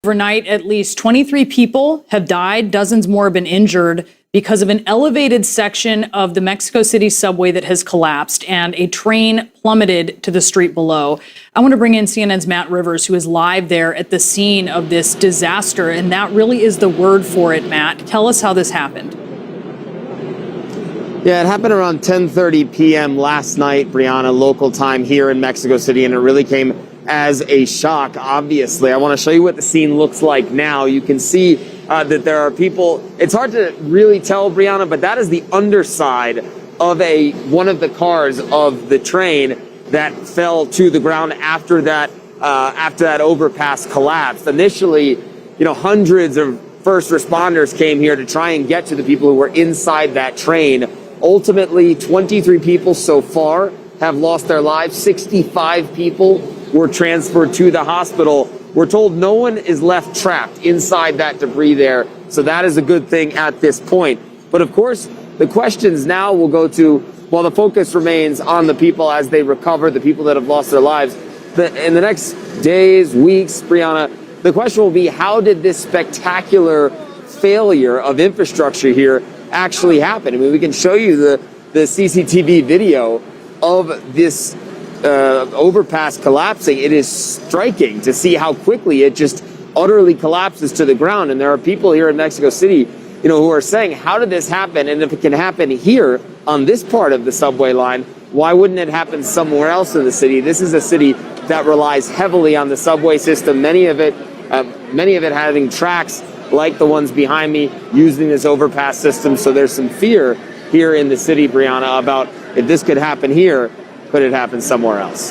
Overnight, at least 23 people have died, dozens more have been injured because of an elevated section of the Mexico City subway that has collapsed and a train plummeted to the street below. I want to bring in CNN's Matt Rivers, who is live there at the scene of this disaster, and that really is the word for it, Matt. Tell us how this happened. Yeah, it happened around 10:30 p.m. last night, Brianna, local time here in Mexico City, and it really came as a shock, obviously. I want to show you what the scene looks like now. You can see that there are people. It's hard to really tell, Brianna, but that is the underside of one of the cars of the train that fell to the ground after that overpass collapsed. Initially, hundreds of first responders came here to try and get to the people who were inside that train. Ultimately, 23 people so far have lost their lives. 65 people were transferred to the hospital. We're told no one is left trapped inside that debris there. So that is a good thing at this point. But of course, the questions now will go to, while the focus remains on the people as they recover, the people that have lost their lives, in the next days, weeks, Brianna, the question will be, how did this spectacular failure of infrastructure here actually happen? I mean, we can show you the CCTV video of this overpass collapsing. It is striking to see how quickly it just utterly collapses to the ground. And there are people here in Mexico City, who are saying, how did this happen? And if it can happen here on this part of the subway line, why wouldn't it happen somewhere else in the city? This is a city that relies heavily on the subway system. Many of it having tracks like the ones behind me, using this overpass system. So there's some fear here in the city, Brianna, about if this could happen here, could it happen somewhere else?